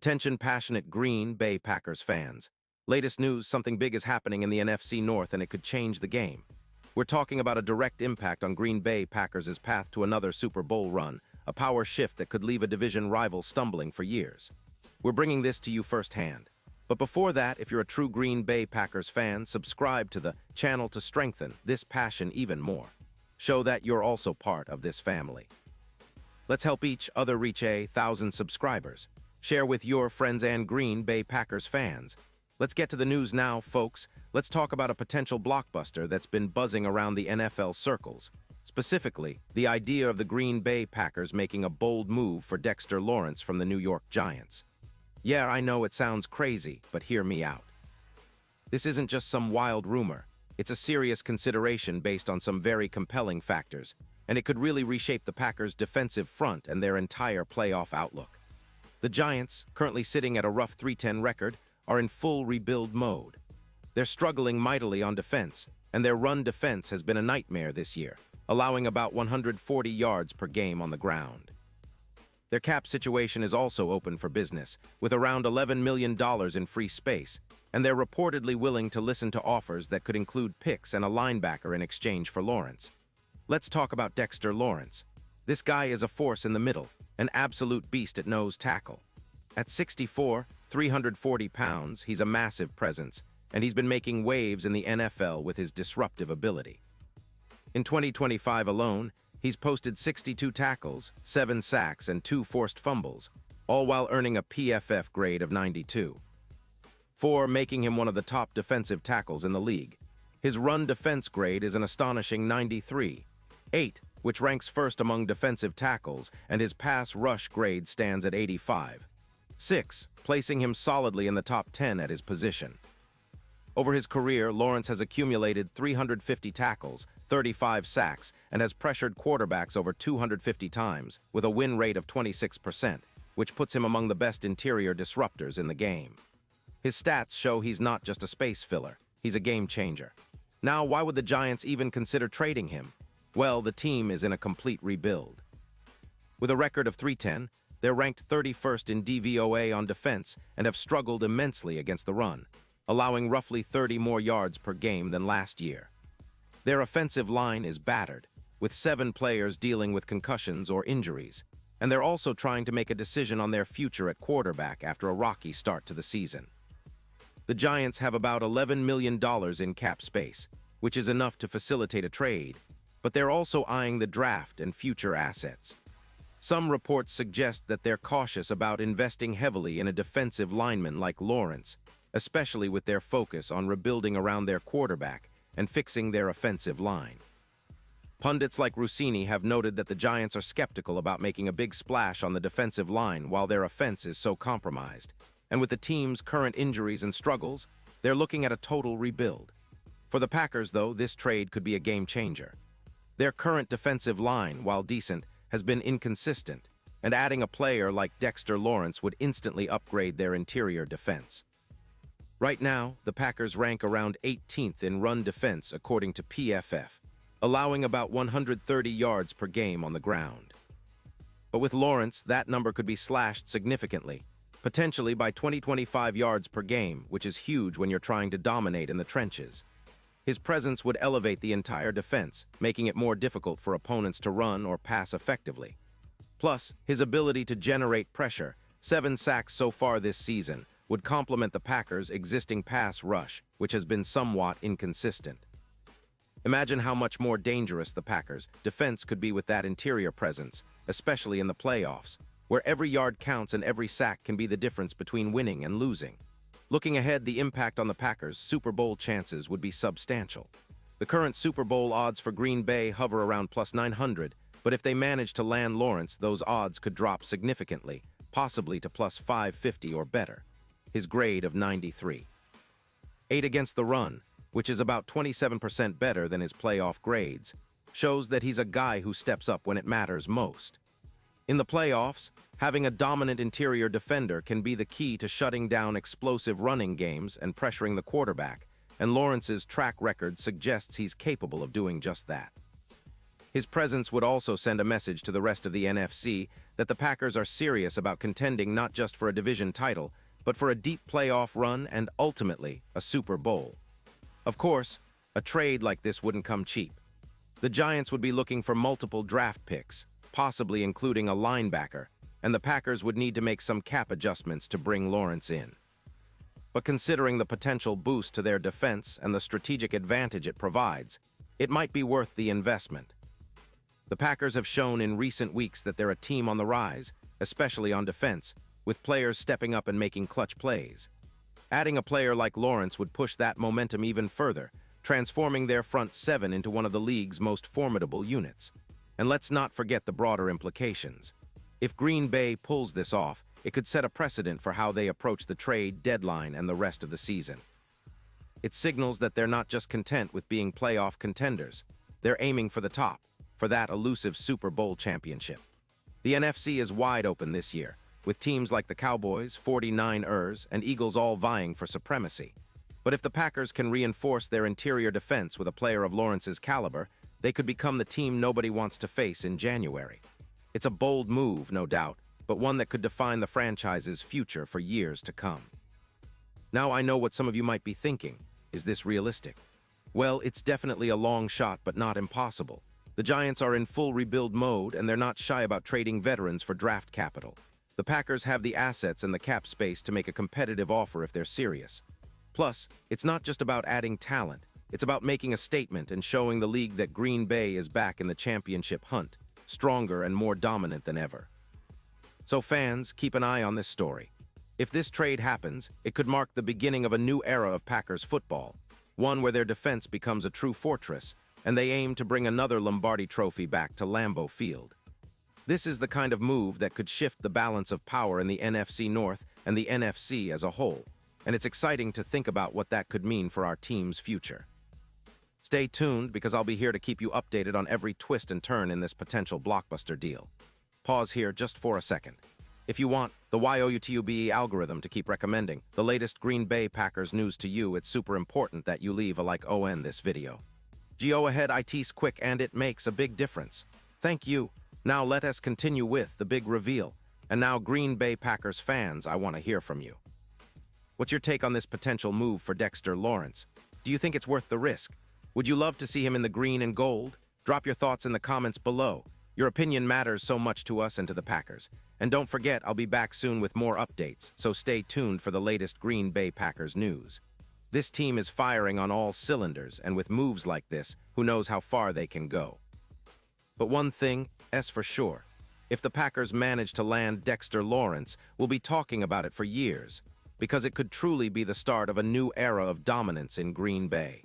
Attention passionate Green Bay Packers fans. Latest news, something big is happening in the NFC North and it could change the game. We're talking about a direct impact on Green Bay Packers' path to another Super Bowl run, a power shift that could leave a division rival stumbling for years. We're bringing this to you firsthand. But before that, if you're a true Green Bay Packers fan, subscribe to the channel to strengthen this passion even more. Show that you're also part of this family. Let's help each other reach 1,000 subscribers. Share with your friends and Green Bay Packers fans. Let's get to the news now, folks. Let's talk about a potential blockbuster that's been buzzing around the NFL circles. Specifically, the idea of the Green Bay Packers making a bold move for Dexter Lawrence from the New York Giants. Yeah, I know it sounds crazy, but hear me out. This isn't just some wild rumor. It's a serious consideration based on some very compelling factors, and it could really reshape the Packers' defensive front and their entire playoff outlook. The Giants, currently sitting at a rough 3-10 record, are in full rebuild mode. They're struggling mightily on defense, and their run defense has been a nightmare this year, allowing about 140 yards per game on the ground. Their cap situation is also open for business, with around $11 million in free space, and they're reportedly willing to listen to offers that could include picks and a linebacker in exchange for Lawrence. Let's talk about Dexter Lawrence. This guy is a force in the middle, an absolute beast at nose tackle. At 6'4", 340 pounds, he's a massive presence, and he's been making waves in the NFL with his disruptive ability. In 2025 alone, he's posted 62 tackles, 7 sacks, and 2 forced fumbles, all while earning a PFF grade of 92. 4, making him one of the top defensive tackles in the league. His run defense grade is an astonishing 93. 8, which ranks first among defensive tackles, and his pass rush grade stands at 85. 6, placing him solidly in the top 10 at his position. Over his career, Lawrence has accumulated 350 tackles, 35 sacks, and has pressured quarterbacks over 250 times, with a win rate of 26%, which puts him among the best interior disruptors in the game. His stats show he's not just a space filler, he's a game changer. Now, why would the Giants even consider trading him? Well, the team is in a complete rebuild. With a record of 3-10, they're ranked 31st in DVOA on defense and have struggled immensely against the run, allowing roughly 30 more yards per game than last year. Their offensive line is battered, with 7 players dealing with concussions or injuries, and they're also trying to make a decision on their future at quarterback after a rocky start to the season. The Giants have about $11 million in cap space, which is enough to facilitate a trade, but they're also eyeing the draft and future assets. Some reports suggest that they're cautious about investing heavily in a defensive lineman like Lawrence, especially with their focus on rebuilding around their quarterback and fixing their offensive line. Pundits like Rossini have noted that the Giants are skeptical about making a big splash on the defensive line while their offense is so compromised, and with the team's current injuries and struggles, they're looking at a total rebuild. For the Packers, though, this trade could be a game changer. Their current defensive line, while decent, has been inconsistent, and adding a player like Dexter Lawrence would instantly upgrade their interior defense. Right now, the Packers rank around 18th in run defense according to PFF, allowing about 130 yards per game on the ground. But with Lawrence, that number could be slashed significantly, potentially by 20-25 yards per game, which is huge when you're trying to dominate in the trenches. His presence would elevate the entire defense, making it more difficult for opponents to run or pass effectively. Plus, his ability to generate pressure, 7 sacks so far this season, would complement the Packers' existing pass rush, which has been somewhat inconsistent. Imagine how much more dangerous the Packers' defense could be with that interior presence, especially in the playoffs, where every yard counts and every sack can be the difference between winning and losing. Looking ahead, the impact on the Packers' Super Bowl chances would be substantial. The current Super Bowl odds for Green Bay hover around plus 900, but if they manage to land Lawrence, those odds could drop significantly, possibly to plus 550 or better. His grade of 93. 8 against the run, which is about 27% better than his playoff grades, shows that he's a guy who steps up when it matters most. In the playoffs, having a dominant interior defender can be the key to shutting down explosive running games and pressuring the quarterback, and Lawrence's track record suggests he's capable of doing just that. His presence would also send a message to the rest of the NFC that the Packers are serious about contending not just for a division title, but for a deep playoff run and ultimately a Super Bowl. Of course, a trade like this wouldn't come cheap. The Giants would be looking for multiple draft picks, possibly including a linebacker, and the Packers would need to make some cap adjustments to bring Lawrence in. But considering the potential boost to their defense and the strategic advantage it provides, it might be worth the investment. The Packers have shown in recent weeks that they're a team on the rise, especially on defense, with players stepping up and making clutch plays. Adding a player like Lawrence would push that momentum even further, transforming their front seven into one of the league's most formidable units. And let's not forget the broader implications. If Green Bay pulls this off, it could set a precedent for how they approach the trade deadline and the rest of the season. It signals that they're not just content with being playoff contenders. They're aiming for the top, for that elusive Super Bowl championship. The NFC is wide open this year, with teams like the Cowboys, 49ers, and Eagles all vying for supremacy. But if the Packers can reinforce their interior defense with a player of Lawrence's caliber, they could become the team nobody wants to face in January. It's a bold move, no doubt, but one that could define the franchise's future for years to come. Now I know what some of you might be thinking. Is this realistic? Well, it's definitely a long shot, but not impossible. The Giants are in full rebuild mode, and they're not shy about trading veterans for draft capital. The Packers have the assets and the cap space to make a competitive offer if they're serious. Plus, it's not just about adding talent. It's about making a statement and showing the league that Green Bay is back in the championship hunt, stronger and more dominant than ever. So fans, keep an eye on this story. If this trade happens, it could mark the beginning of a new era of Packers football, one where their defense becomes a true fortress, and they aim to bring another Lombardi Trophy back to Lambeau Field. This is the kind of move that could shift the balance of power in the NFC North and the NFC as a whole, and it's exciting to think about what that could mean for our team's future. Stay tuned, because I'll be here to keep you updated on every twist and turn in this potential blockbuster deal. Pause here just for a second. If you want the YOUTUBE algorithm to keep recommending the latest Green Bay Packers news to you, it's super important that you leave a like on this video. Go ahead, it's quick and it makes a big difference. Thank you. Now let us continue with the big reveal. And now, Green Bay Packers fans, I want to hear from you. What's your take on this potential move for Dexter Lawrence? Do you think it's worth the risk? Would you love to see him in the green and gold? Drop your thoughts in the comments below. Your opinion matters so much to us and to the Packers. And don't forget, I'll be back soon with more updates, so stay tuned for the latest Green Bay Packers news. This team is firing on all cylinders, and with moves like this, who knows how far they can go. But one thing is for sure. If the Packers manage to land Dexter Lawrence, we'll be talking about it for years, because it could truly be the start of a new era of dominance in Green Bay.